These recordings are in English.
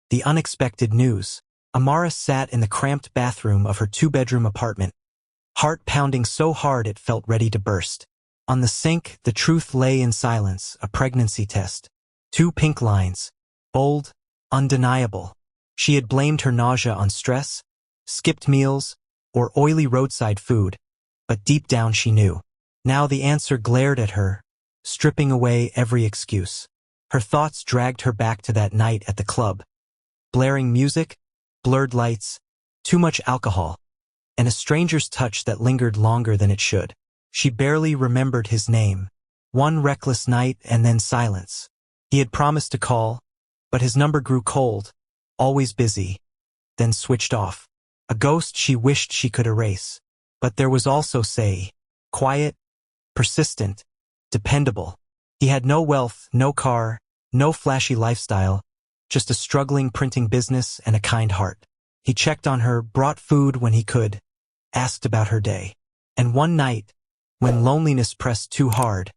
The unexpected news. Amara sat in the cramped bathroom of her two-bedroom apartment, heart pounding so hard it felt ready to burst. On the sink, the truth lay in silence, a pregnancy test. 2 pink lines. Bold, undeniable. She had blamed her nausea on stress, skipped meals, or oily roadside food, but deep down she knew. Now the answer glared at her, stripping away every excuse. Her thoughts dragged her back to that night at the club. Blaring music, blurred lights, too much alcohol, and a stranger's touch that lingered longer than it should. She barely remembered his name. One reckless night and then silence. He had promised to call, but his number grew cold, always busy, then switched off. A ghost she wished she could erase. But there was also Say, quiet, persistent, dependable. He had no wealth, no car, no flashy lifestyle, just a struggling printing business and a kind heart. He checked on her, brought food when he could, asked about her day. And one night, when loneliness pressed too hard,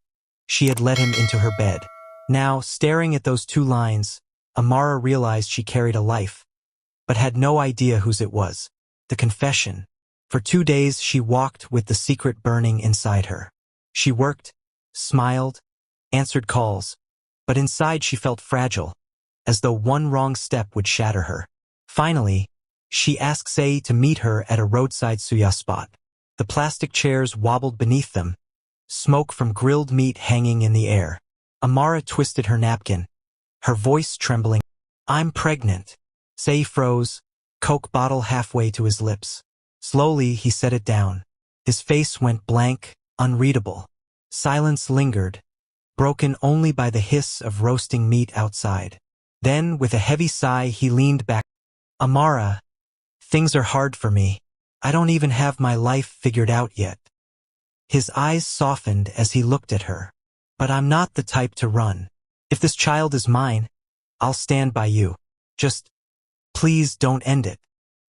she had let him into her bed. Now, staring at those 2 lines, Amara realized she carried a life, but had no idea whose it was. The confession. For 2 days she walked with the secret burning inside her. She worked, smiled, answered calls, but inside she felt fragile, as though one wrong step would shatter her. Finally, she asked Say to meet her at a roadside suya spot. The plastic chairs wobbled beneath them, smoke from grilled meat hanging in the air. Amara twisted her napkin, her voice trembling. "I'm pregnant." Say froze, Coke bottle halfway to his lips. Slowly, he set it down. His face went blank, unreadable. Silence lingered, broken only by the hiss of roasting meat outside. Then, with a heavy sigh, he leaned back. "Amara, things are hard for me. I don't even have my life figured out yet." His eyes softened as he looked at her. "But I'm not the type to run. If this child is mine, I'll stand by you. Just, please don't end it."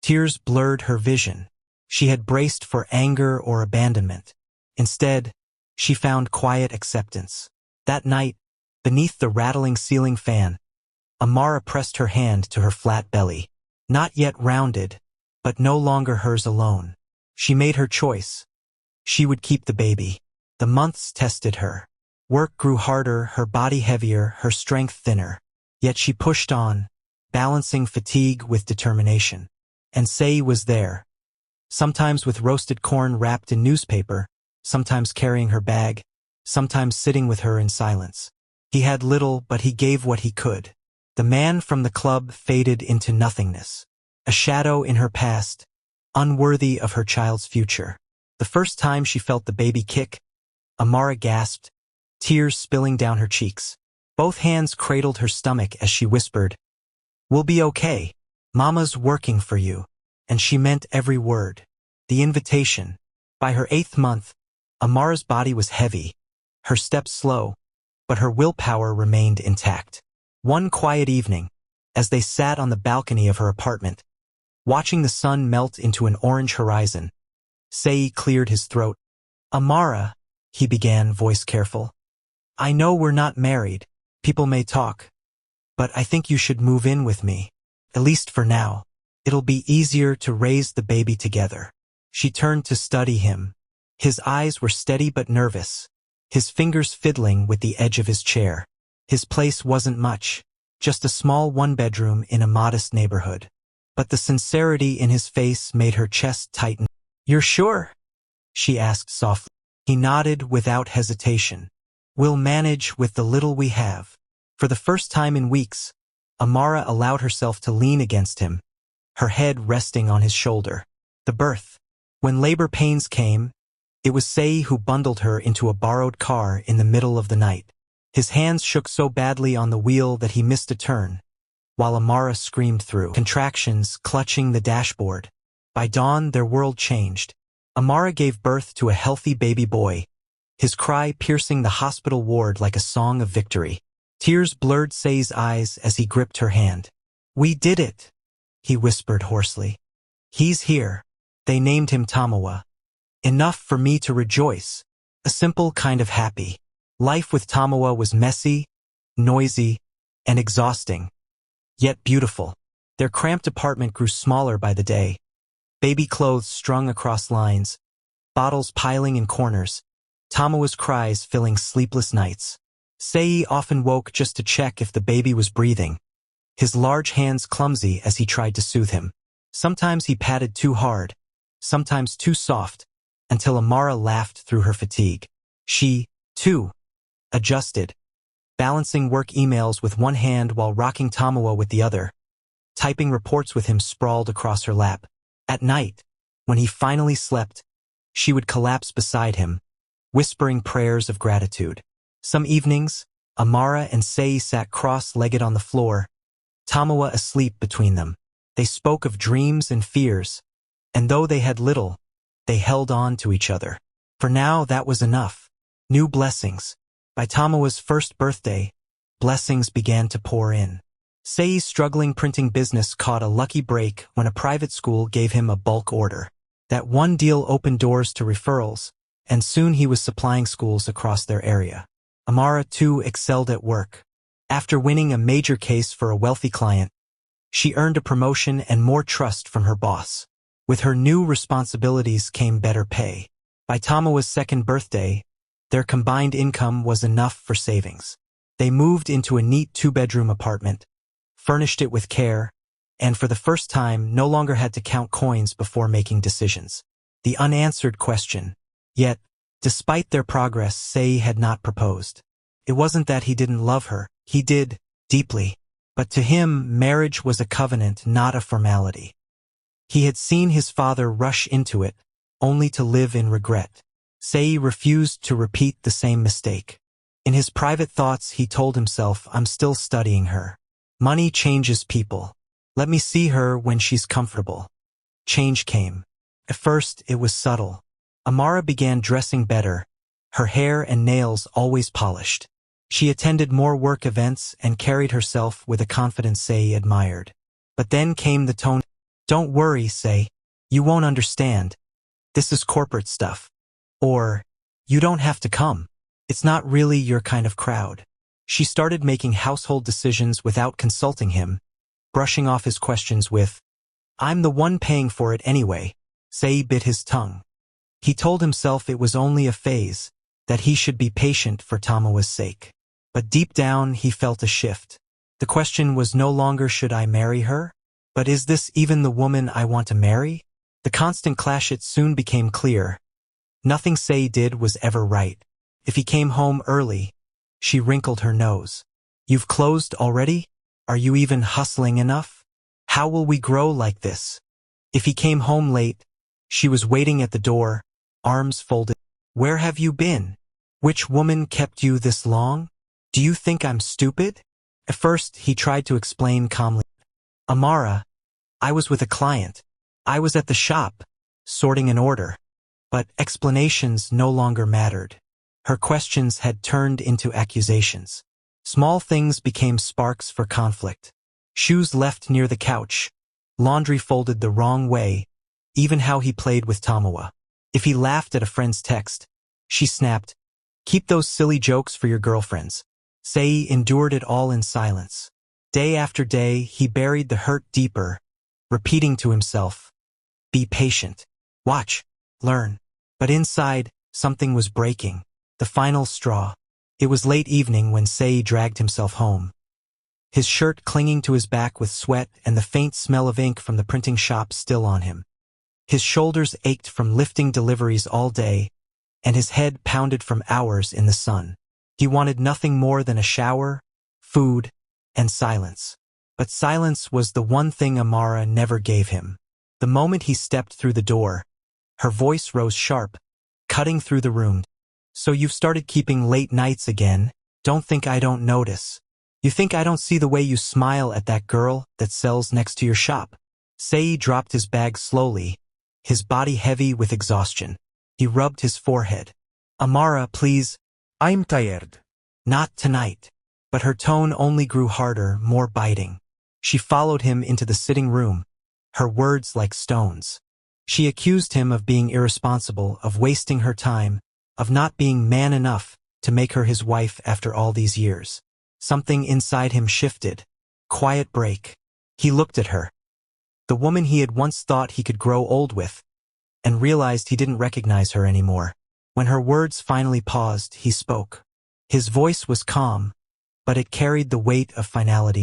Tears blurred her vision. She had braced for anger or abandonment. Instead, she found quiet acceptance. That night, beneath the rattling ceiling fan, Amara pressed her hand to her flat belly. Not yet rounded, but no longer hers alone. She made her choice. She would keep the baby. The months tested her. Work grew harder, her body heavier, her strength thinner. Yet she pushed on, balancing fatigue with determination. And Say was there. Sometimes with roasted corn wrapped in newspaper, sometimes carrying her bag, sometimes sitting with her in silence. He had little, but he gave what he could. The man from the club faded into nothingness. A shadow in her past, unworthy of her child's future. The first time she felt the baby kick, Amara gasped, tears spilling down her cheeks. Both hands cradled her stomach as she whispered, "We'll be okay. Mama's working for you." And she meant every word. The invitation. By her 8th month, Amara's body was heavy, her steps slow, but her willpower remained intact. One quiet evening, as they sat on the balcony of her apartment, watching the sun melt into an orange horizon, Say cleared his throat. "Amara," he began, voice careful, "I know we're not married. People may talk. But I think you should move in with me. At least for now. It'll be easier to raise the baby together." She turned to study him. His eyes were steady but nervous, his fingers fiddling with the edge of his chair. His place wasn't much, just a small 1-bedroom in a modest neighborhood. But the sincerity in his face made her chest tighten. "You're sure?" she asked softly. He nodded without hesitation. "We'll manage with the little we have." For the first time in weeks, Amara allowed herself to lean against him, her head resting on his shoulder. The birth. When labor pains came, it was Say who bundled her into a borrowed car in the middle of the night. His hands shook so badly on the wheel that he missed a turn, while Amara screamed through contractions, clutching the dashboard. By dawn, their world changed. Amara gave birth to a healthy baby boy, his cry piercing the hospital ward like a song of victory. Tears blurred Say's eyes as he gripped her hand. "We did it," he whispered hoarsely. "He's here." They named him Tamoa. Enough for me to rejoice. A simple kind of happy. Life with Tamoa was messy, noisy, and exhausting, yet beautiful. Their cramped apartment grew smaller by the day. Baby clothes strung across lines, bottles piling in corners, Tamoa's cries filling sleepless nights. Sei often woke just to check if the baby was breathing, his large hands clumsy as he tried to soothe him. Sometimes he patted too hard, sometimes too soft, until Amara laughed through her fatigue. She, too, adjusted, balancing work emails with one hand while rocking Tamoa with the other, typing reports with him sprawled across her lap. At night, when he finally slept, she would collapse beside him, whispering prayers of gratitude. Some evenings, Amara and Sei sat cross-legged on the floor, Tamoa asleep between them. They spoke of dreams and fears, and though they had little, they held on to each other. For now, that was enough. New blessings. By Tamoa's first birthday, blessings began to pour in. Sei's struggling printing business caught a lucky break when a private school gave him a bulk order. That one deal opened doors to referrals, and soon he was supplying schools across their area. Amara, too, excelled at work. After winning a major case for a wealthy client, she earned a promotion and more trust from her boss. With her new responsibilities came better pay. By Tamoa's second birthday, their combined income was enough for savings. They moved into a neat two-bedroom apartment, furnished it with care, and for the first time no longer had to count coins before making decisions. The unanswered question. Yet, despite their progress, Sei had not proposed. It wasn't that he didn't love her, he did, deeply. But to him, marriage was a covenant, not a formality. He had seen his father rush into it, only to live in regret. Sei refused to repeat the same mistake. In his private thoughts, he told himself, I'm still studying her. Money changes people. Let me see her when she's comfortable. Change came. At first, it was subtle. Amara began dressing better, her hair and nails always polished. She attended more work events and carried herself with a confidence Sei admired. But then came the tone. Don't worry, Sei. You won't understand. This is corporate stuff. Or, you don't have to come. It's not really your kind of crowd. She started making household decisions without consulting him, brushing off his questions with, I'm the one paying for it anyway. Sei bit his tongue. He told himself it was only a phase, that he should be patient for Tamoa's sake. But deep down, he felt a shift. The question was no longer should I marry her, but is this even the woman I want to marry? The constant clash, it soon became clear. Nothing Sei did was ever right. If he came home early, she wrinkled her nose. You've closed already? Are you even hustling enough? How will we grow like this? If he came home late, she was waiting at the door, arms folded. Where have you been? Which woman kept you this long? Do you think I'm stupid? At first, he tried to explain calmly. Amara, I was with a client. I was at the shop, sorting an order. But explanations no longer mattered. Her questions had turned into accusations. Small things became sparks for conflict. Shoes left near the couch, laundry folded the wrong way, even how he played with Tamoa. If he laughed at a friend's text, she snapped, keep those silly jokes for your girlfriends. Sei endured it all in silence. Day after day, he buried the hurt deeper, repeating to himself, be patient. Watch. Learn. But inside, something was breaking. The final straw. It was late evening when Sei dragged himself home. His shirt clinging to his back with sweat and the faint smell of ink from the printing shop still on him. His shoulders ached from lifting deliveries all day, and his head pounded from hours in the sun. He wanted nothing more than a shower, food, and silence. But silence was the one thing Amara never gave him. The moment he stepped through the door, her voice rose sharp, cutting through the room. So you've started keeping late nights again? Don't think I don't notice. You think I don't see the way you smile at that girl that sells next to your shop? Sei dropped his bag slowly, his body heavy with exhaustion. He rubbed his forehead. Amara, please. I'm tired. Not tonight. But her tone only grew harder, more biting. She followed him into the sitting room, her words like stones. She accused him of being irresponsible, of wasting her time, of not being man enough to make her his wife after all these years. Something inside him shifted. Quiet break. He looked at her, the woman he had once thought he could grow old with, and realized he didn't recognize her anymore. When her words finally paused, he spoke. His voice was calm, but it carried the weight of finality.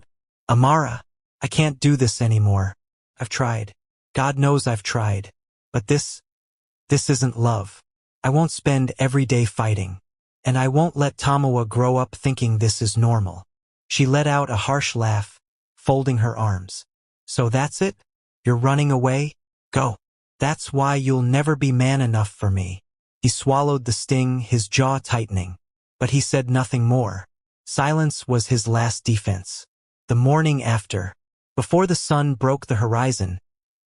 Amara, I can't do this anymore. I've tried. God knows I've tried. But this isn't love. I won't spend every day fighting. And I won't let Tamoa grow up thinking this is normal. She let out a harsh laugh, folding her arms. So that's it? You're running away? Go. That's why you'll never be man enough for me. He swallowed the sting, his jaw tightening. But he said nothing more. Silence was his last defense. The morning after, before the sun broke the horizon,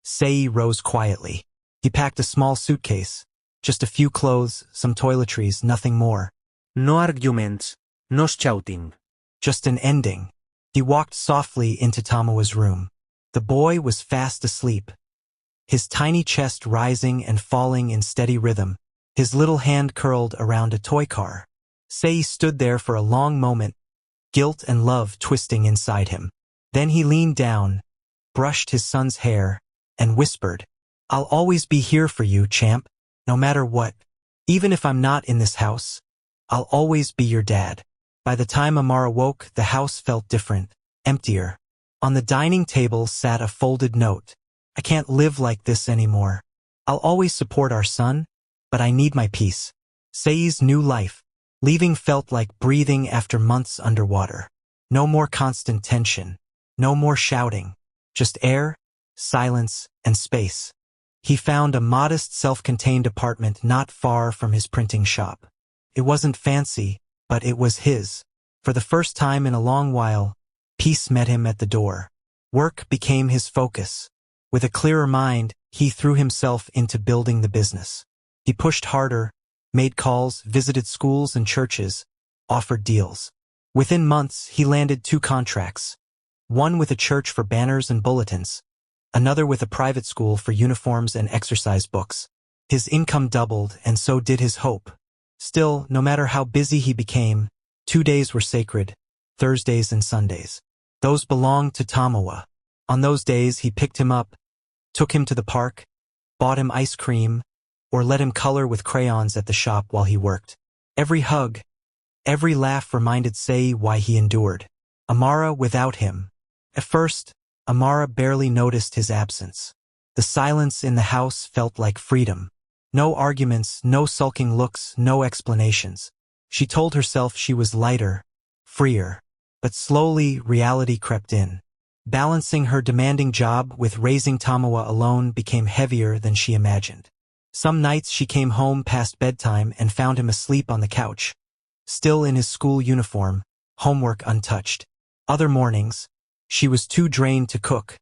Sei rose quietly. He packed a small suitcase. Just a few clothes, some toiletries, nothing more. No arguments, no shouting. Just an ending. He walked softly into Tamoa's room. The boy was fast asleep, his tiny chest rising and falling in steady rhythm, his little hand curled around a toy car. Sei stood there for a long moment, guilt and love twisting inside him. Then he leaned down, brushed his son's hair, and whispered, I'll always be here for you, champ, no matter what. Even if I'm not in this house, I'll always be your dad. By the time Amara woke, the house felt different, emptier. On the dining table sat a folded note. I can't live like this anymore. I'll always support our son, but I need my peace. Sei's new life. Leaving felt like breathing after months underwater. No more constant tension. No more shouting. Just air, silence, and space. He found a modest, self-contained apartment not far from his printing shop. It wasn't fancy, but it was his. For the first time in a long while, peace met him at the door. Work became his focus. With a clearer mind, he threw himself into building the business. He pushed harder, made calls, visited schools and churches, offered deals. Within months, he landed 2 contracts. One with a church for banners and bulletins, another with a private school for uniforms and exercise books. His income doubled, and so did his hope. Still, no matter how busy he became, 2 days were sacred, Thursdays and Sundays. Those belonged to Tamoa. On those days, he picked him up, took him to the park, bought him ice cream, or let him color with crayons at the shop while he worked. Every hug, every laugh reminded Sei why he endured. Amara without him. At first, Amara barely noticed his absence. The silence in the house felt like freedom. No arguments, no sulking looks, no explanations. She told herself she was lighter, freer. But slowly, reality crept in. Balancing her demanding job with raising Tamoa alone became heavier than she imagined. Some nights she came home past bedtime and found him asleep on the couch, still in his school uniform, homework untouched. Other mornings, she was too drained to cook,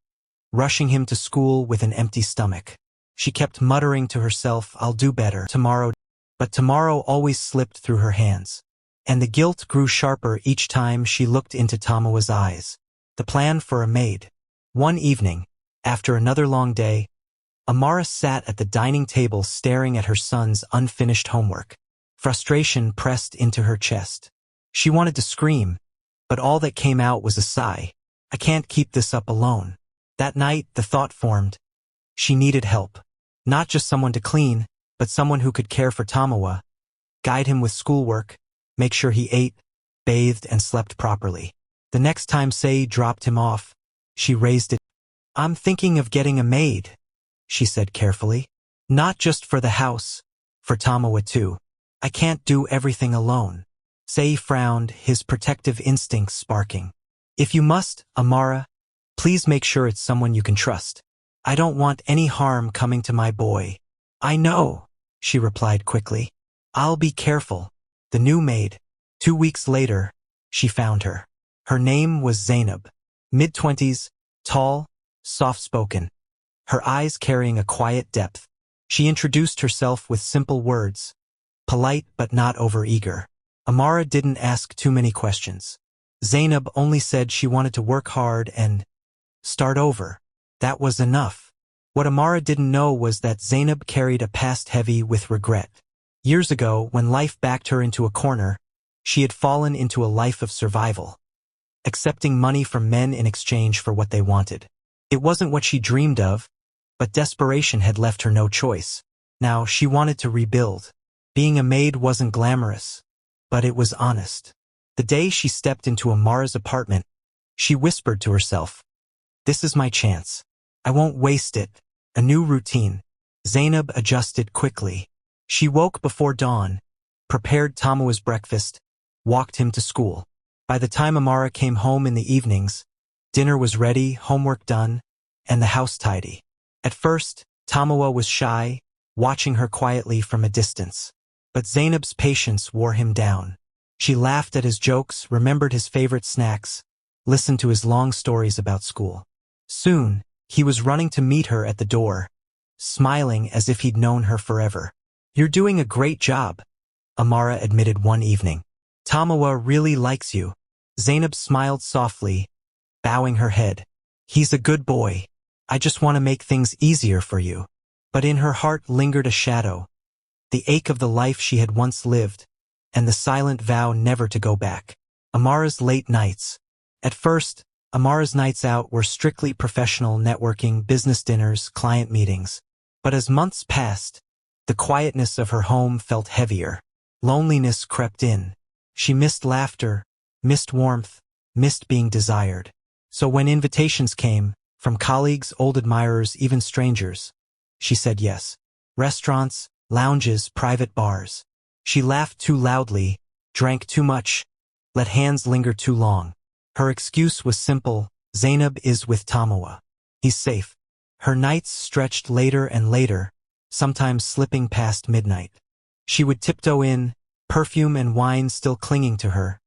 rushing him to school with an empty stomach. She kept muttering to herself, I'll do better tomorrow, but tomorrow always slipped through her hands. And the guilt grew sharper each time she looked into Tamoa's eyes. The plan for a maid. One evening, after another long day, Amara sat at the dining table staring at her son's unfinished homework. Frustration pressed into her chest. She wanted to scream, but all that came out was a sigh. I can't keep this up alone. That night, the thought formed. She needed help. Not just someone to clean, but someone who could care for Tamoa, guide him with schoolwork, make sure he ate, bathed, and slept properly. The next time Sei dropped him off, she raised it. I'm thinking of getting a maid, she said carefully. Not just for the house, for Tamoa too. I can't do everything alone. Sei frowned, his protective instincts sparking. If you must, Amara, please make sure it's someone you can trust. I don't want any harm coming to my boy. I know, she replied quickly. I'll be careful. The new maid. 2 weeks later, she found her. Her name was Zanab. Mid-20s, tall, soft-spoken. Her eyes carrying a quiet depth. She introduced herself with simple words, polite but not overeager. Amara didn't ask too many questions. Zanab only said she wanted to work hard and start over. That was enough. What Amara didn't know was that Zanab carried a past heavy with regret. Years ago, when life backed her into a corner, she had fallen into a life of survival, accepting money from men in exchange for what they wanted. It wasn't what she dreamed of, but desperation had left her no choice. Now she wanted to rebuild. Being a maid wasn't glamorous, but it was honest. The day she stepped into Amara's apartment, she whispered to herself, "This is my chance. I won't waste it." A new routine. Zanab adjusted quickly. She woke before dawn, prepared Tamoa's breakfast, walked him to school. By the time Amara came home in the evenings, dinner was ready, homework done, and the house tidy. At first, Tamoa was shy, watching her quietly from a distance. But Zainab's patience wore him down. She laughed at his jokes, remembered his favorite snacks, listened to his long stories about school. Soon, he was running to meet her at the door, smiling as if he'd known her forever. "You're doing a great job," Amara admitted one evening. "Tamoa really likes you." Zainab smiled softly, bowing her head. "He's a good boy. I just want to make things easier for you." But in her heart lingered a shadow, the ache of the life she had once lived, and the silent vow never to go back. Amara's late nights. At first, Amara's nights out were strictly professional networking, business dinners, client meetings. But as months passed, the quietness of her home felt heavier. Loneliness crept in. She missed laughter, missed warmth, missed being desired. So when invitations came, from colleagues, old admirers, even strangers, she said yes. Restaurants, lounges, private bars. She laughed too loudly, drank too much, let hands linger too long. Her excuse was simple: Zanab is with Tamoa. He's safe. Her nights stretched later and later, sometimes slipping past midnight. She would tiptoe in, perfume and wine still clinging to her,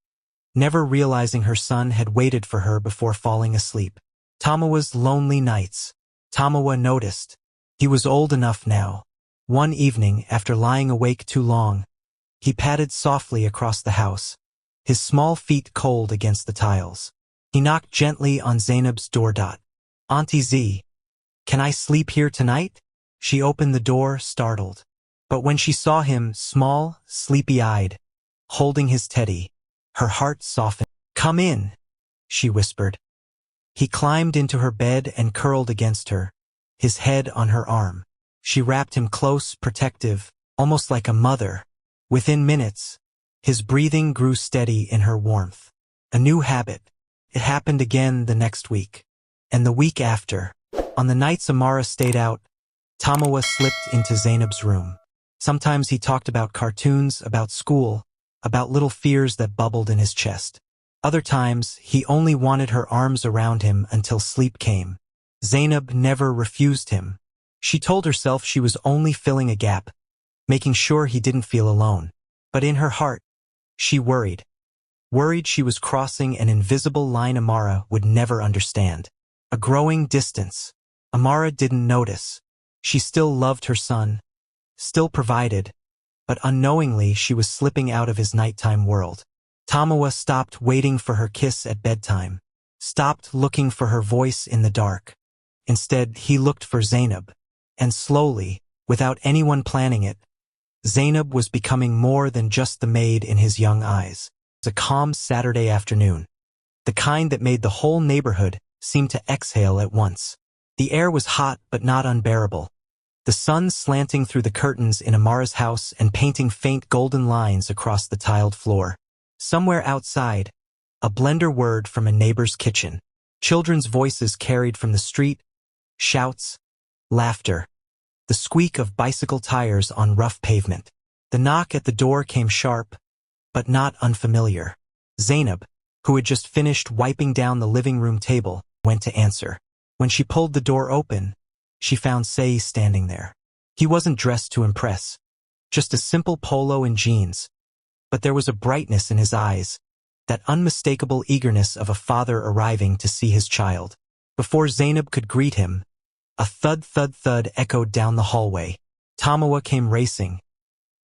never realizing her son had waited for her before falling asleep. Tamoa's lonely nights. Tamoa noticed. He was old enough now. One evening, after lying awake too long, he padded softly across the house, his small feet cold against the tiles. He knocked gently on Zainab's door. "Auntie Z, can I sleep here tonight?" She opened the door, startled. But when she saw him, small, sleepy-eyed, holding his teddy, her heart softened. "Come in," she whispered. He climbed into her bed and curled against her, his head on her arm. She wrapped him close, protective, almost like a mother. Within minutes, his breathing grew steady in her warmth. A new habit. It happened again the next week. And the week after. On the nights Amara stayed out, Tamoa slipped into Zainab's room. Sometimes he talked about cartoons, about school, about little fears that bubbled in his chest. Other times, he only wanted her arms around him until sleep came. Zanab never refused him. She told herself she was only filling a gap, making sure he didn't feel alone. But in her heart, she worried. Worried she was crossing an invisible line Amara would never understand. A growing distance. Amara didn't notice. She still loved her son, still provided, but unknowingly she was slipping out of his nighttime world. Tamoa stopped waiting for her kiss at bedtime, stopped looking for her voice in the dark. Instead, he looked for Zanab. And slowly, without anyone planning it, Zanab was becoming more than just the maid in his young eyes. It was a calm Saturday afternoon, the kind that made the whole neighborhood seem to exhale at once. The air was hot but not unbearable, the sun slanting through the curtains in Amara's house and painting faint golden lines across the tiled floor. Somewhere outside, a blender whirred from a neighbor's kitchen. Children's voices carried from the street, shouts, laughter, the squeak of bicycle tires on rough pavement. The knock at the door came sharp, but not unfamiliar. Zanab, who had just finished wiping down the living room table, went to answer. When she pulled the door open, she found Sei standing there. He wasn't dressed to impress, just a simple polo and jeans, but there was a brightness in his eyes, that unmistakable eagerness of a father arriving to see his child. Before Zanab could greet him, a thud thud thud echoed down the hallway. Tamoa came racing,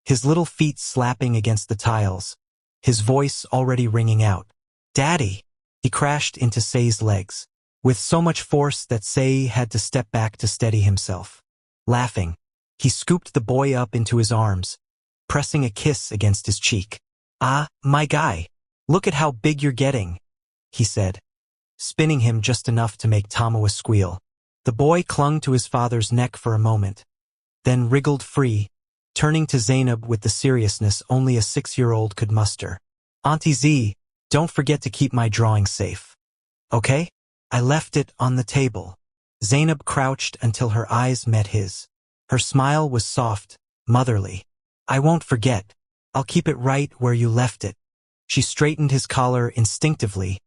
his little feet slapping against the tiles, his voice already ringing out. "Daddy!" He crashed into Sei's legs, with so much force that Sei had to step back to steady himself. Laughing, he scooped the boy up into his arms, pressing a kiss against his cheek. "Ah, my guy, look at how big you're getting," he said, spinning him just enough to make Tamoa squeal. The boy clung to his father's neck for a moment, then wriggled free, turning to Zanab with the seriousness only a 6-year-old could muster. Auntie Z, don't forget to keep my drawing safe. Okay? I left it on the table. Zanab crouched until her eyes met his. Her smile was soft, motherly. I won't forget. I'll keep it right where you left it. She straightened his collar instinctively,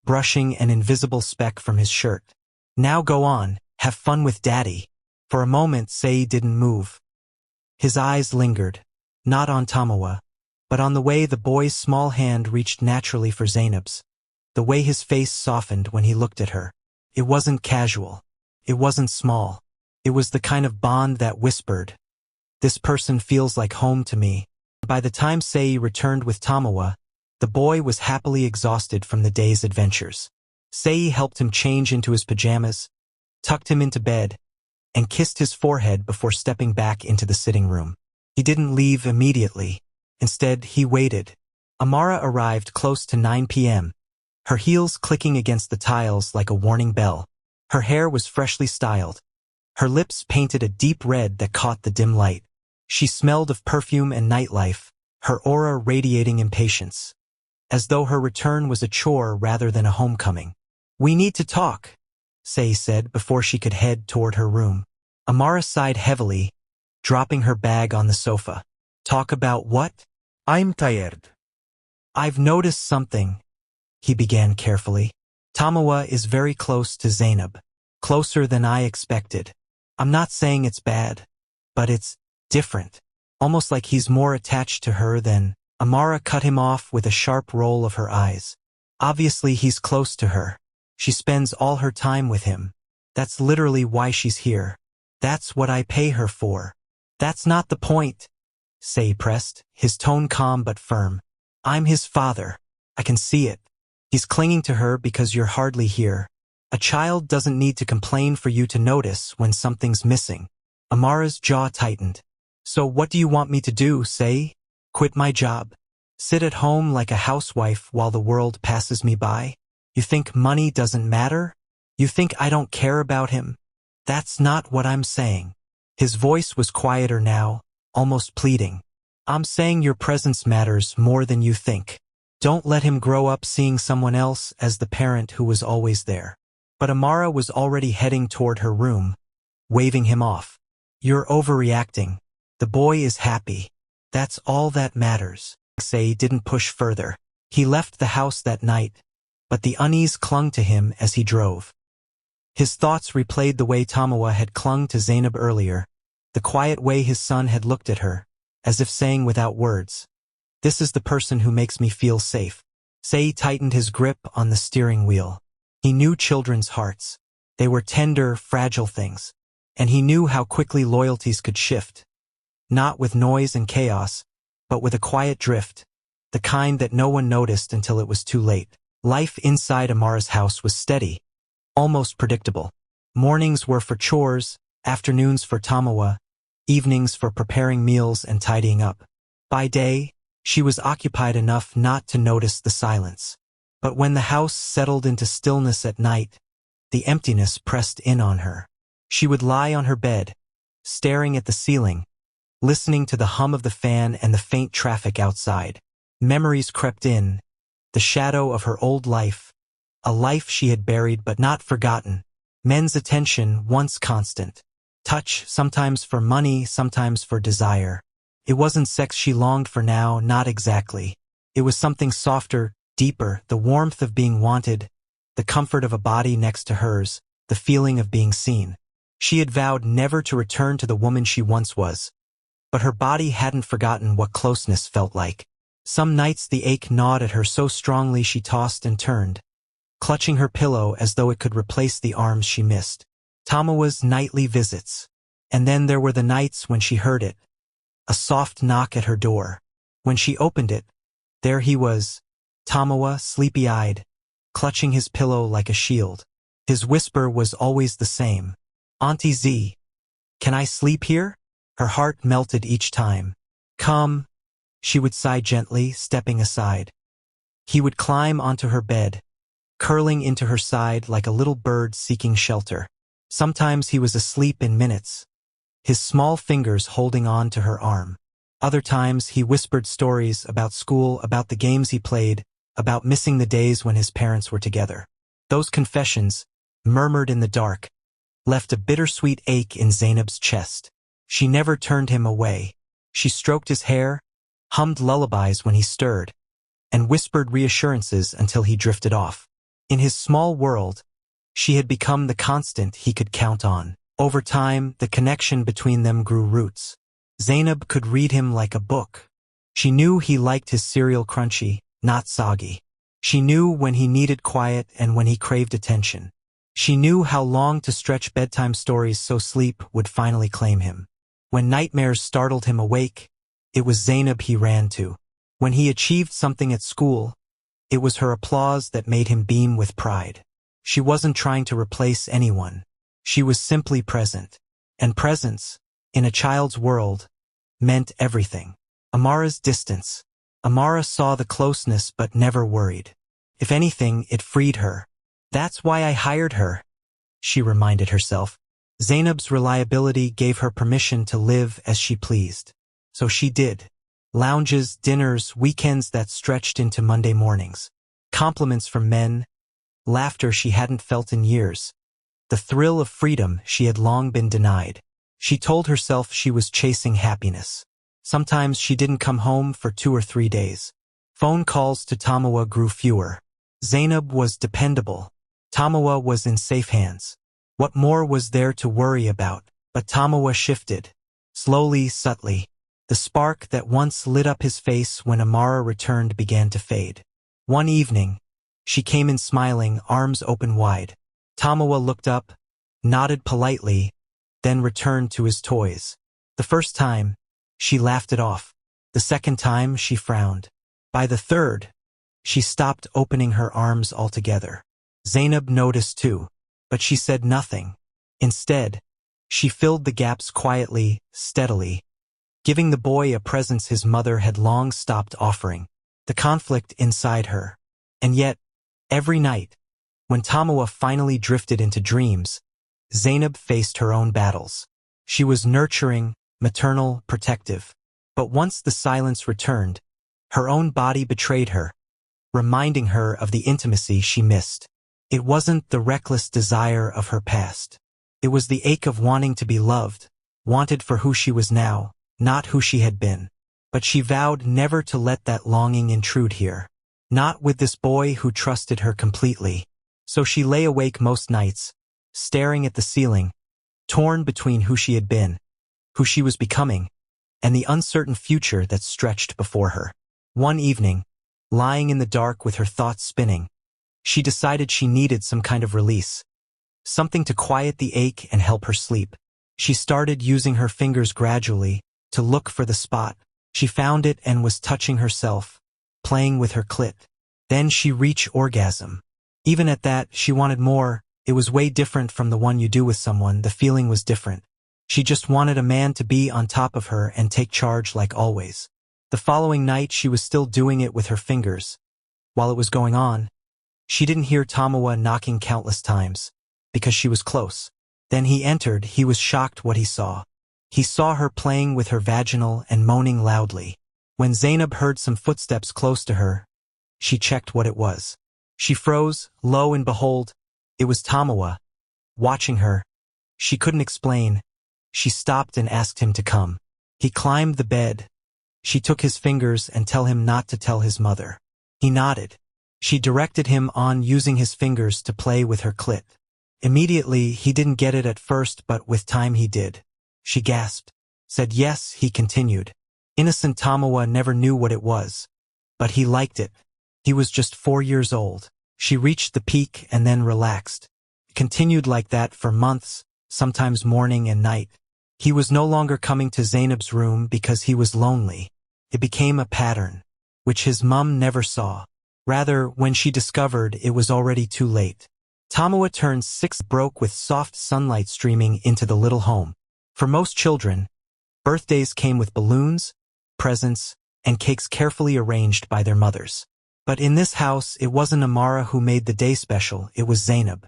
brushing an invisible speck from his shirt. Now go on, have fun with Daddy. For a moment, Sei didn't move. His eyes lingered, not on Tamoa, but on the way the boy's small hand reached naturally for Zanab's. The way his face softened when he looked at her. It wasn't casual. It wasn't small. It was the kind of bond that whispered, "This person feels like home to me." By the time Sei returned with Tamoa, the boy was happily exhausted from the day's adventures. Sei helped him change into his pajamas, tucked him into bed, and kissed his forehead before stepping back into the sitting room. He didn't leave immediately. Instead, he waited. Amara arrived close to 9 p.m., her heels clicking against the tiles like a warning bell. Her hair was freshly styled, her lips painted a deep red that caught the dim light. She smelled of perfume and nightlife, her aura radiating impatience, as though her return was a chore rather than a homecoming. We need to talk, Sei said before she could head toward her room. Amara sighed heavily, dropping her bag on the sofa. Talk about what? I'm tired. I've noticed something, he began carefully. Tamoa is very close to Zanab, closer than I expected. I'm not saying it's bad, but it's different. Almost like he's more attached to her than... Amara cut him off with a sharp roll of her eyes. Obviously he's close to her. She spends all her time with him. That's literally why she's here. That's what I pay her for. That's not the point, Sei pressed, his tone calm but firm. I'm his father. I can see it. He's clinging to her because you're hardly here. A child doesn't need to complain for you to notice when something's missing. Amara's jaw tightened. So what do you want me to do, Sei? Quit my job? Sit at home like a housewife while the world passes me by? You think money doesn't matter? You think I don't care about him? That's not what I'm saying. His voice was quieter now, almost pleading. I'm saying your presence matters more than you think. Don't let him grow up seeing someone else as the parent who was always there. But Amara was already heading toward her room, waving him off. You're overreacting. The boy is happy. That's all that matters. Sei didn't push further. He left the house that night, but the unease clung to him as he drove. His thoughts replayed the way Tamoa had clung to Zanab earlier, the quiet way his son had looked at her, as if saying without words, "This is the person who makes me feel safe." Sei tightened his grip on the steering wheel. He knew children's hearts. They were tender, fragile things, and he knew how quickly loyalties could shift. Not with noise and chaos, but with a quiet drift, the kind that no one noticed until it was too late. Life inside Amara's house was steady, almost predictable. Mornings were for chores, afternoons for Tamoa, evenings for preparing meals and tidying up. By day, she was occupied enough not to notice the silence. But when the house settled into stillness at night, the emptiness pressed in on her. She would lie on her bed, staring at the ceiling, listening to the hum of the fan and the faint traffic outside. Memories crept in, the shadow of her old life, a life she had buried but not forgotten. Men's attention once constant. Touch, sometimes for money, sometimes for desire. It wasn't sex she longed for now, not exactly. It was something softer, deeper, the warmth of being wanted, the comfort of a body next to hers, the feeling of being seen. She had vowed never to return to the woman she once was. But her body hadn't forgotten what closeness felt like. Some nights the ache gnawed at her so strongly she tossed and turned, clutching her pillow as though it could replace the arms she missed. Tamoa's nightly visits. And then there were the nights when she heard it, a soft knock at her door. When she opened it, there he was, Tamoa, sleepy-eyed, clutching his pillow like a shield. His whisper was always the same. Auntie Z, can I sleep here? Her heart melted each time. Come, she would sigh gently, stepping aside. He would climb onto her bed, curling into her side like a little bird seeking shelter. Sometimes he was asleep in minutes, his small fingers holding on to her arm. Other times he whispered stories about school, about the games he played, about missing the days when his parents were together. Those confessions, murmured in the dark, left a bittersweet ache in Zanab's chest. She never turned him away. She stroked his hair, hummed lullabies when he stirred, and whispered reassurances until he drifted off. In his small world, she had become the constant he could count on. Over time, the connection between them grew roots. Zanab could read him like a book. She knew he liked his cereal crunchy, not soggy. She knew when he needed quiet and when he craved attention. She knew how long to stretch bedtime stories so sleep would finally claim him. When nightmares startled him awake, it was Zanab he ran to. When he achieved something at school, it was her applause that made him beam with pride. She wasn't trying to replace anyone. She was simply present. And presence, in a child's world, meant everything. Amara's distance. Amara saw the closeness but never worried. If anything, it freed her. That's why I hired her, she reminded herself. Zanab's reliability gave her permission to live as she pleased. So she did. Lounges, dinners, weekends that stretched into Monday mornings. Compliments from men, laughter she hadn't felt in years. The thrill of freedom she had long been denied. She told herself she was chasing happiness. Sometimes she didn't come home for 2 or 3 days. Phone calls to Tamoa grew fewer. Zanab was dependable. Tamoa was in safe hands. What more was there to worry about? But Tamoa shifted. Slowly, subtly. The spark that once lit up his face when Amara returned began to fade. One evening, she came in smiling, arms open wide. Tamoa looked up, nodded politely, then returned to his toys. The first time, she laughed it off. The second time, she frowned. By the third, she stopped opening her arms altogether. Zanab noticed too, but she said nothing. Instead, she filled the gaps quietly, steadily, giving the boy a presence his mother had long stopped offering. The conflict inside her. And yet, every night, when Tamoa finally drifted into dreams, Zanab faced her own battles. She was nurturing, maternal, protective. But once the silence returned, her own body betrayed her, reminding her of the intimacy she missed. It wasn't the reckless desire of her past. It was the ache of wanting to be loved, wanted for who she was now, not who she had been. But she vowed never to let that longing intrude here. Not with this boy who trusted her completely. So she lay awake most nights, staring at the ceiling, torn between who she had been, who she was becoming, and the uncertain future that stretched before her. One evening, lying in the dark with her thoughts spinning, she decided she needed some kind of release, something to quiet the ache and help her sleep. She started using her fingers gradually to look for the spot. She found it and was touching herself, playing with her clit. Then she reached orgasm. Even at that, she wanted more. It was way different from the one you do with someone. The feeling was different. She just wanted a man to be on top of her and take charge like always. The following night, she was still doing it with her fingers. While it was going on, she didn't hear Tamoa knocking countless times, because she was close. Then he entered. He was shocked what he saw. He saw her playing with her vaginal and moaning loudly. When Zanab heard some footsteps close to her, she checked what it was. She froze, lo and behold, it was Tamoa, watching her. She couldn't explain. She stopped and asked him to come. He climbed the bed. She took his fingers and tell him not to tell his mother. He nodded. She directed him on using his fingers to play with her clit. Immediately, he didn't get it at first, but with time he did. She gasped, said yes, he continued. Innocent Tamoa never knew what it was. But he liked it. He was just 4 years old. She reached the peak and then relaxed. It continued like that for months, sometimes morning and night. He was no longer coming to Zanab's room because he was lonely. It became a pattern, which his mum never saw. Rather, when she discovered, it was already too late. Tamoa turned 6, broke with soft sunlight streaming into the little home. For most children, birthdays came with balloons, presents, and cakes carefully arranged by their mothers. But in this house, it wasn't Amara who made the day special, it was Zanab.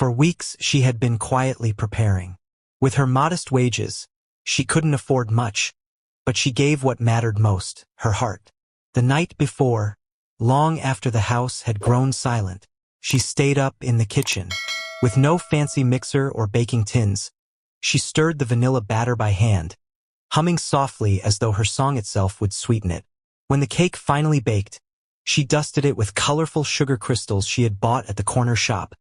For weeks she had been quietly preparing. With her modest wages, she couldn't afford much, but she gave what mattered most, her heart. The night before, long after the house had grown silent, she stayed up in the kitchen. With no fancy mixer or baking tins, she stirred the vanilla batter by hand, humming softly as though her song itself would sweeten it. When the cake finally baked, she dusted it with colorful sugar crystals she had bought at the corner shop,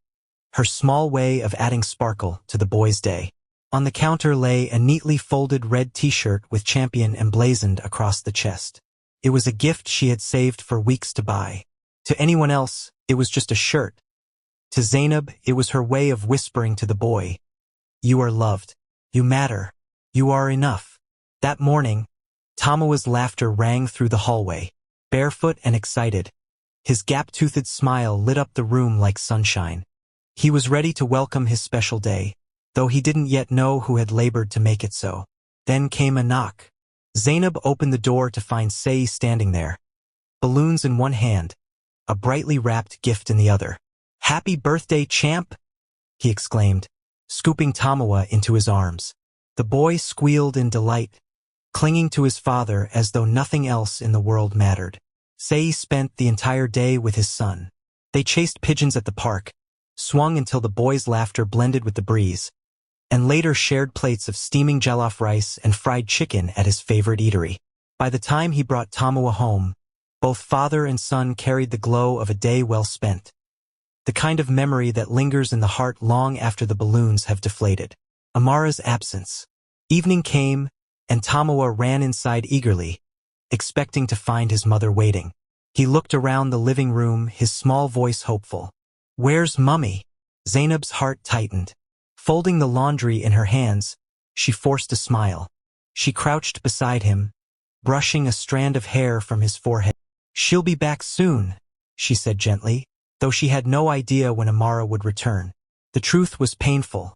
her small way of adding sparkle to the boy's day. On the counter lay a neatly folded red t-shirt with Champion emblazoned across the chest. It was a gift she had saved for weeks to buy. To anyone else, it was just a shirt. To Zanab, it was her way of whispering to the boy, "You are loved. You matter. You are enough." That morning, Tamoa's laughter rang through the hallway. Barefoot and excited, his gap-toothed smile lit up the room like sunshine. He was ready to welcome his special day, though he didn't yet know who had labored to make it so. Then came a knock. Zanab opened the door to find Sei standing there, balloons in one hand, a brightly wrapped gift in the other. "Happy birthday, champ!" he exclaimed, scooping Tamoa into his arms. The boy squealed in delight, clinging to his father as though nothing else in the world mattered. Sei spent the entire day with his son. They chased pigeons at the park, swung until the boy's laughter blended with the breeze, and later shared plates of steaming jollof rice and fried chicken at his favorite eatery. By the time he brought Tamoa home, both father and son carried the glow of a day well spent, the kind of memory that lingers in the heart long after the balloons have deflated. Amara's absence. Evening came, and Tamoa ran inside eagerly, expecting to find his mother waiting. He looked around the living room, his small voice hopeful. "Where's Mummy?" Zainab's heart tightened. Folding the laundry in her hands, she forced a smile. She crouched beside him, brushing a strand of hair from his forehead. "She'll be back soon," she said gently, though she had no idea when Amara would return. The truth was painful.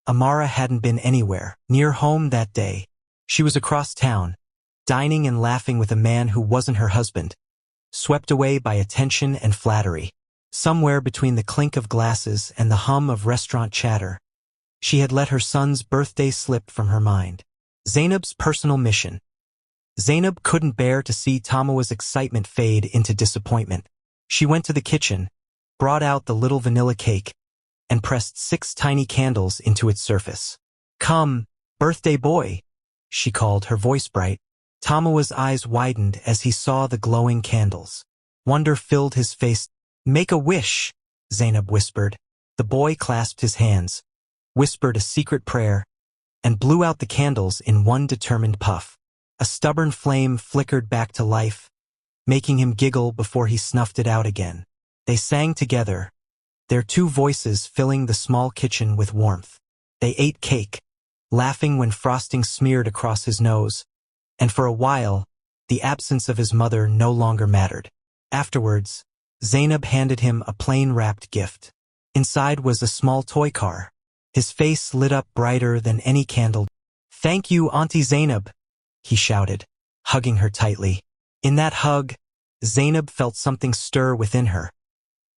Amara hadn't been anywhere near home that day. She was across town, dining and laughing with a man who wasn't her husband, swept away by attention and flattery. Somewhere between the clink of glasses and the hum of restaurant chatter, she had let her son's birthday slip from her mind. Zainab's personal mission. Zanab couldn't bear to see Tamoa's excitement fade into disappointment. She went to the kitchen, brought out the little vanilla cake, and pressed 6 tiny candles into its surface. "Come, birthday boy," she called, her voice bright. Tamoa's eyes widened as he saw the glowing candles. Wonder filled his face. "Make a wish," Zanab whispered. The boy clasped his hands, whispered a secret prayer, and blew out the candles in one determined puff. A stubborn flame flickered back to life, making him giggle before he snuffed it out again. They sang together, their 2 voices filling the small kitchen with warmth. They ate cake, laughing when frosting smeared across his nose, and for a while, the absence of his mother no longer mattered. Afterwards, Zanab handed him a plain wrapped gift. Inside was a small toy car. His face lit up brighter than any candle. "Thank you, Auntie Zanab," he shouted, hugging her tightly. In that hug, Zanab felt something stir within her,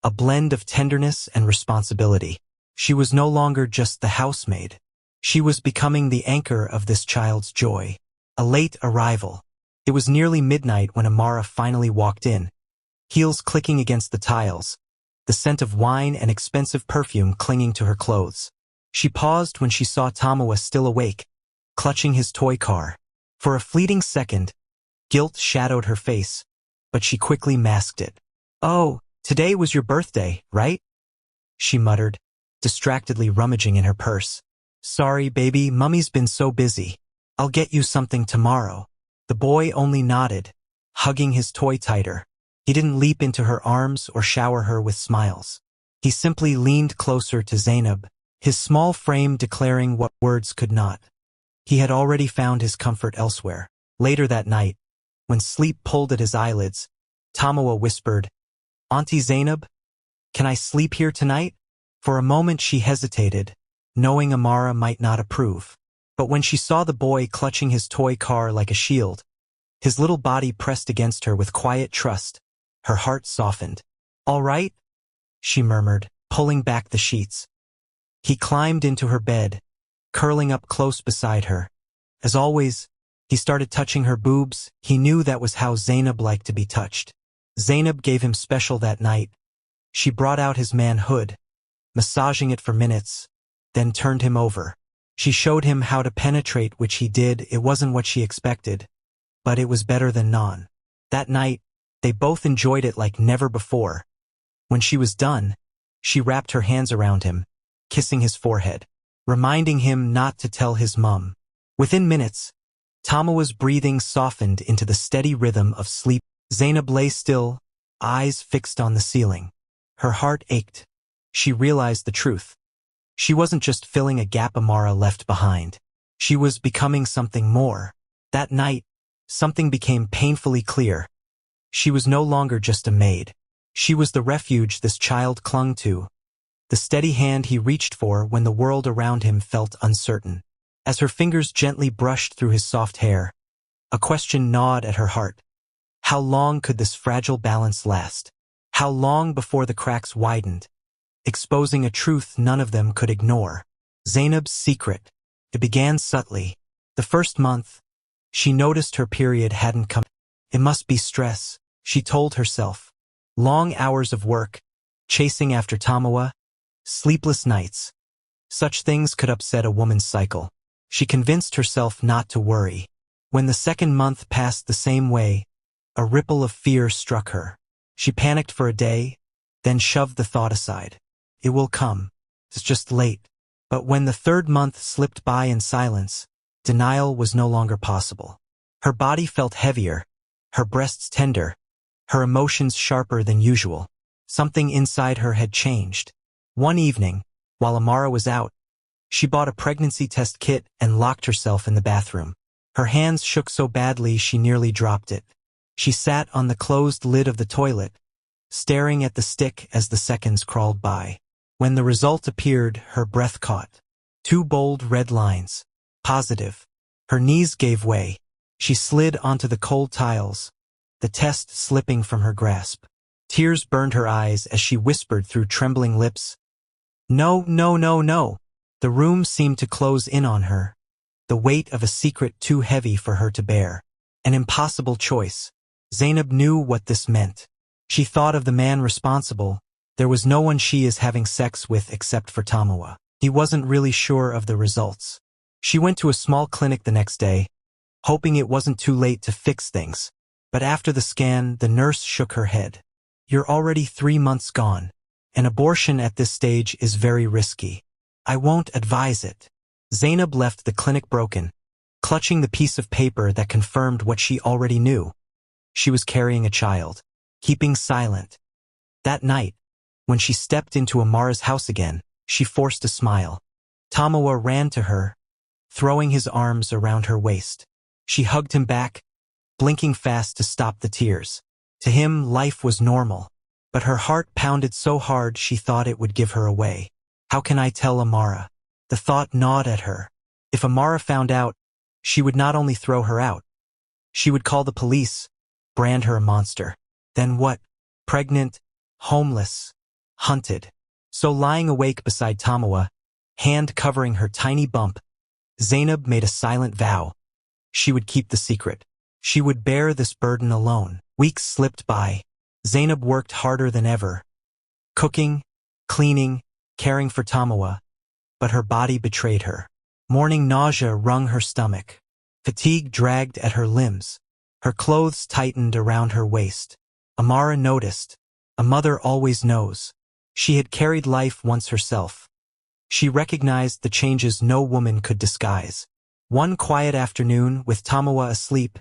a blend of tenderness and responsibility. She was no longer just the housemaid. She was becoming the anchor of this child's joy. A late arrival. It was nearly midnight when Amara finally walked in, heels clicking against the tiles, the scent of wine and expensive perfume clinging to her clothes. She paused when she saw Tamoa still awake, clutching his toy car. For a fleeting second, guilt shadowed her face, but she quickly masked it. "Oh, today was your birthday, right?" she muttered, distractedly rummaging in her purse. "Sorry, baby, Mummy's been so busy. I'll get you something tomorrow." The boy only nodded, hugging his toy tighter. He didn't leap into her arms or shower her with smiles. He simply leaned closer to Zanab, his small frame declaring what words could not. He had already found his comfort elsewhere. Later that night, when sleep pulled at his eyelids, Tamoa whispered, "Auntie Zanab, can I sleep here tonight?" For a moment she hesitated, knowing Amara might not approve. But when she saw the boy clutching his toy car like a shield, his little body pressed against her with quiet trust, her heart softened. "All right," she murmured, pulling back the sheets. He climbed into her bed, curling up close beside her. As always, he started touching her boobs. He knew that was how Zanab liked to be touched. Zanab gave him special that night. She brought out his manhood, massaging it for minutes, then turned him over. She showed him how to penetrate, which he did. It wasn't what she expected, but it was better than none. That night, they both enjoyed it like never before. When she was done, she wrapped her hands around him, kissing his forehead, reminding him not to tell his mum. Within minutes, Tamoa's breathing softened into the steady rhythm of sleep. Zanab lay still, eyes fixed on the ceiling. Her heart ached. She realized the truth. She wasn't just filling a gap Amara left behind. She was becoming something more. That night, something became painfully clear. She was no longer just a maid. She was the refuge this child clung to, the steady hand he reached for when the world around him felt uncertain. As her fingers gently brushed through his soft hair, a question gnawed at her heart. How long could this fragile balance last? How long before the cracks widened, exposing a truth none of them could ignore? Zanab's secret. It began subtly. The first month, she noticed her period hadn't come. It must be stress, she told herself. Long hours of work, chasing after Tamoa, sleepless nights. Such things could upset a woman's cycle. She convinced herself not to worry. When the second month passed the same way, a ripple of fear struck her. She panicked for a day, then shoved the thought aside. It will come. It's just late. But when the third month slipped by in silence, denial was no longer possible. Her body felt heavier, her breasts tender, her emotions sharper than usual. Something inside her had changed. One evening, while Amara was out, she bought a pregnancy test kit and locked herself in the bathroom. Her hands shook so badly she nearly dropped it. She sat on the closed lid of the toilet, staring at the stick as the seconds crawled by. When the result appeared, her breath caught. 2 bold red lines. Positive. Her knees gave way. She slid onto the cold tiles, the test slipping from her grasp. Tears burned her eyes as she whispered through trembling lips, "No, no, no, no." The room seemed to close in on her, the weight of a secret too heavy for her to bear. An impossible choice. Zanab knew what this meant. She thought of the man responsible. There was no one she is having sex with except for Tamoa. He wasn't really sure of the results. She went to a small clinic the next day, hoping it wasn't too late to fix things. But after the scan, the nurse shook her head. "You're already 3 months gone. An abortion at this stage is very risky. I won't advise it." Zanab left the clinic broken, clutching the piece of paper that confirmed what she already knew. She was carrying a child, keeping silent. That night, when she stepped into Amara's house again, she forced a smile. Tamoa ran to her, throwing his arms around her waist. She hugged him back, blinking fast to stop the tears. To him, life was normal, but her heart pounded so hard she thought it would give her away. How can I tell Amara? The thought gnawed at her. If Amara found out, she would not only throw her out, she would call the police, brand her a monster. Then what? Pregnant, homeless, hunted. So lying awake beside Tamoa, hand covering her tiny bump, Zanab made a silent vow. She would keep the secret. She would bear this burden alone. Weeks slipped by. Zanab worked harder than ever, cooking, cleaning, caring for Tamoa, but her body betrayed her. Morning nausea wrung her stomach. Fatigue dragged at her limbs. Her clothes tightened around her waist. Amara noticed. A mother always knows. She had carried life once herself. She recognized the changes no woman could disguise. One quiet afternoon, with Tamoa asleep,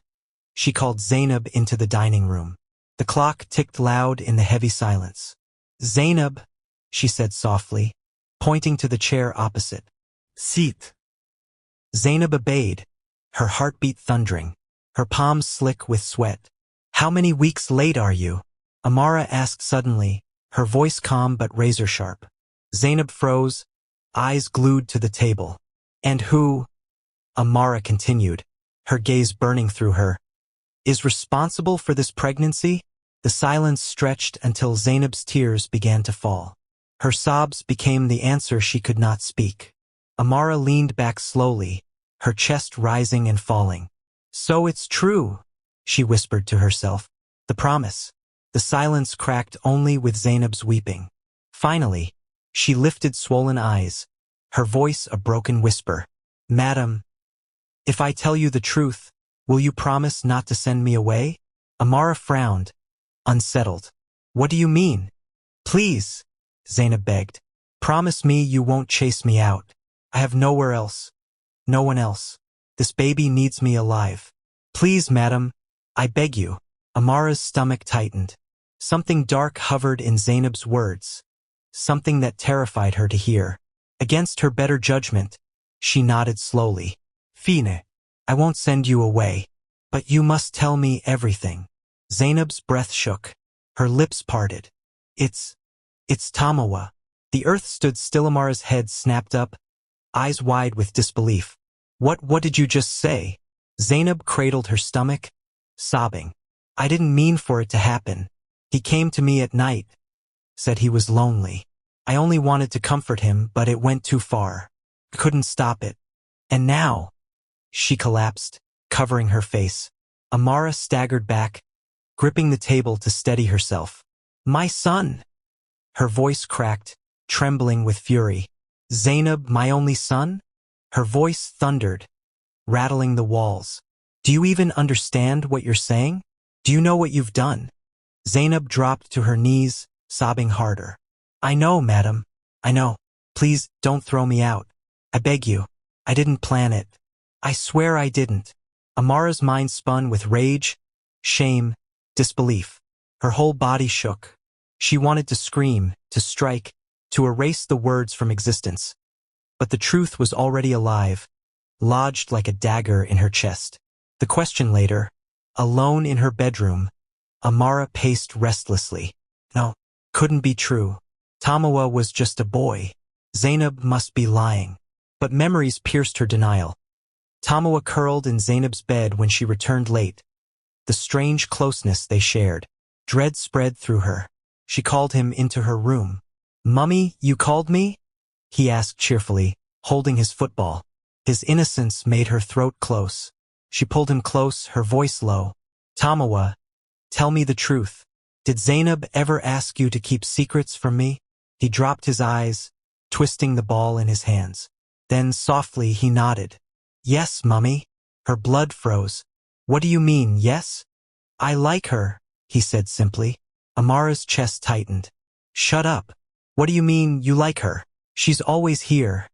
she called Zanab into the dining room. The clock ticked loud in the heavy silence. "Zanab," she said softly, pointing to the chair opposite. "Sit." Zanab obeyed, her heartbeat thundering, her palms slick with sweat. "How many weeks late are you?" Amara asked suddenly, her voice calm but razor-sharp. Zanab froze, eyes glued to the table. "And who," Amara continued, her gaze burning through her, "is responsible for this pregnancy?" The silence stretched until Zanab's tears began to fall. Her sobs became the answer she could not speak. Amara leaned back slowly, her chest rising and falling. So it's true, she whispered to herself. The promise. The silence cracked only with Zanab's weeping. Finally, she lifted swollen eyes, her voice a broken whisper. Madam, if I tell you the truth, will you promise not to send me away? Amara frowned, unsettled. What do you mean? Please, Zanab begged. Promise me you won't chase me out. I have nowhere else. No one else. This baby needs me alive. Please, madam, I beg you. Amara's stomach tightened. Something dark hovered in Zanab's words, something that terrified her to hear. Against her better judgment, she nodded slowly. Fine, I won't send you away, but you must tell me everything. Zanab's breath shook. Her lips parted. It's Tamoa. The earth stood still. Amara's head snapped up, eyes wide with disbelief. What did you just say? Zanab cradled her stomach, sobbing. I didn't mean for it to happen. He came to me at night, said he was lonely. I only wanted to comfort him, but it went too far. Couldn't stop it. And now, she collapsed, covering her face. Amara staggered back, gripping the table to steady herself. My son! Her voice cracked, trembling with fury. Zanab, my only son? Her voice thundered, rattling the walls. Do you even understand what you're saying? Do you know what you've done? Zanab dropped to her knees, sobbing harder. I know, madam. I know. Please, don't throw me out. I beg you. I didn't plan it. I swear I didn't. Amara's mind spun with rage, shame, disbelief. Her whole body shook. She wanted to scream, to strike, to erase the words from existence. But the truth was already alive, lodged like a dagger in her chest. The question later, alone in her bedroom, Amara paced restlessly. No, couldn't be true. Tamoa was just a boy. Zanab must be lying. But memories pierced her denial. Tamoa curled in Zanab's bed when she returned late. The strange closeness they shared. Dread spread through her. She called him into her room. Mummy, you called me? He asked cheerfully, holding his football. His innocence made her throat close. She pulled him close, her voice low. Tamoa, tell me the truth. Did Zanab ever ask you to keep secrets from me? He dropped his eyes, twisting the ball in his hands. Then softly he nodded. Yes, Mummy. Her blood froze. What do you mean, yes? I like her, he said simply. Amara's chest tightened. Shut up. What do you mean you like her? She's always here,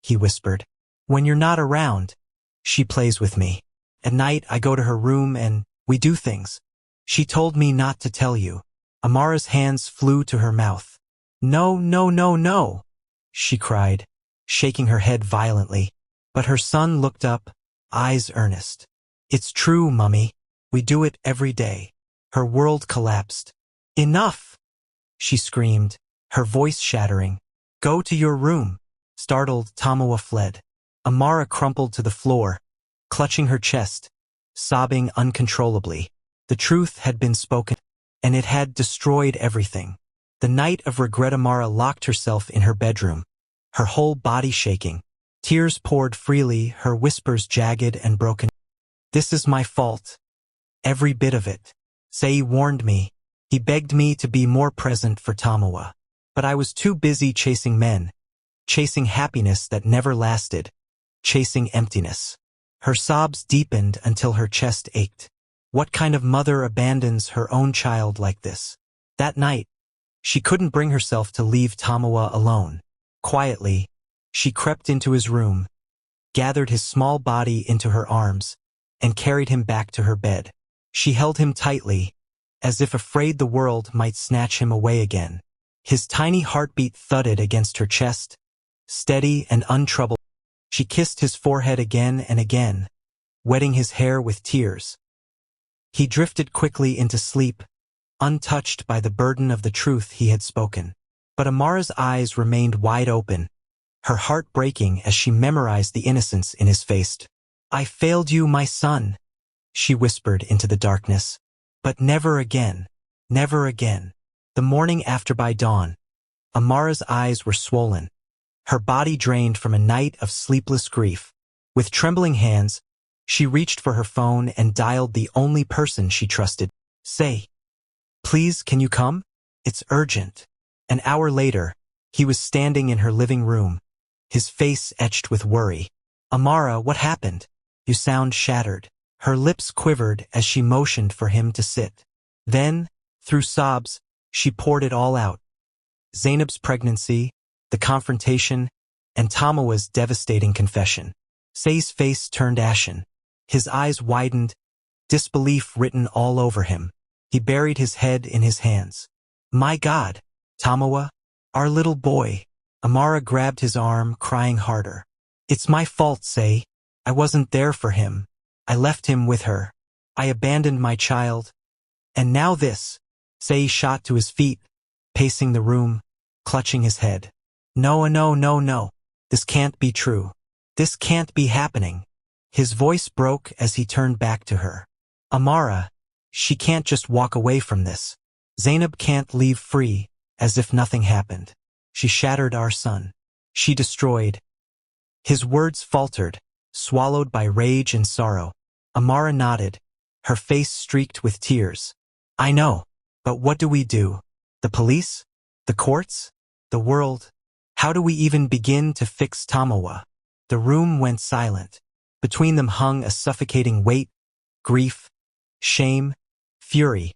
he whispered. When you're not around, she plays with me. At night I go to her room and we do things. She told me not to tell you. Amara's hands flew to her mouth. No, no, no, no, she cried, shaking her head violently. But her son looked up, eyes earnest. It's true, Mummy. We do it every day. Her world collapsed. Enough, she screamed, her voice shattering. Go to your room. Startled, Tamoa fled. Amara crumpled to the floor, clutching her chest, sobbing uncontrollably. The truth had been spoken, and it had destroyed everything. The night of regret, Amara locked herself in her bedroom, her whole body shaking. Tears poured freely, her whispers jagged and broken. This is my fault. Every bit of it. Sei warned me. He begged me to be more present for Tamoa. But I was too busy chasing men, chasing happiness that never lasted, chasing emptiness. Her sobs deepened until her chest ached. What kind of mother abandons her own child like this? That night, she couldn't bring herself to leave Tamoa alone. Quietly, she crept into his room, gathered his small body into her arms, and carried him back to her bed. She held him tightly, as if afraid the world might snatch him away again. His tiny heartbeat thudded against her chest, steady and untroubled. She kissed his forehead again and again, wetting his hair with tears. He drifted quickly into sleep, untouched by the burden of the truth he had spoken. But Amara's eyes remained wide open, her heart breaking as she memorized the innocence in his face. I failed you, my son, she whispered into the darkness. But never again, never again. The morning after, by dawn, Amara's eyes were swollen, her body drained from a night of sleepless grief. With trembling hands, she reached for her phone and dialed the only person she trusted. Say, please, can you come? It's urgent. An hour later, he was standing in her living room, his face etched with worry. Amara, what happened? You sound shattered. Her lips quivered as she motioned for him to sit. Then, through sobs, she poured it all out. Zanab's pregnancy, the confrontation, and Tamoa's devastating confession. Say's face turned ashen. His eyes widened, disbelief written all over him. He buried his head in his hands. My God, Tamoa, our little boy. Amara grabbed his arm, crying harder. It's my fault, Say. I wasn't there for him. I left him with her. I abandoned my child. And now this. Say shot to his feet, pacing the room, clutching his head. No, no, no, no. This can't be true. This can't be happening. His voice broke as he turned back to her. Amara, she can't just walk away from this. Zanab can't leave free, as if nothing happened. She shattered our son. She destroyed. His words faltered, swallowed by rage and sorrow. Amara nodded, her face streaked with tears. I know, but what do we do? The police? The courts? The world? How do we even begin to fix Tamoa? The room went silent. Between them hung a suffocating weight, grief, shame, fury,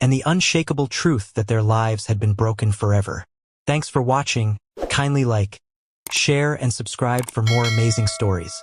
and the unshakable truth that their lives had been broken forever. Thanks for watching. Kindly like, share, and subscribe for more amazing stories.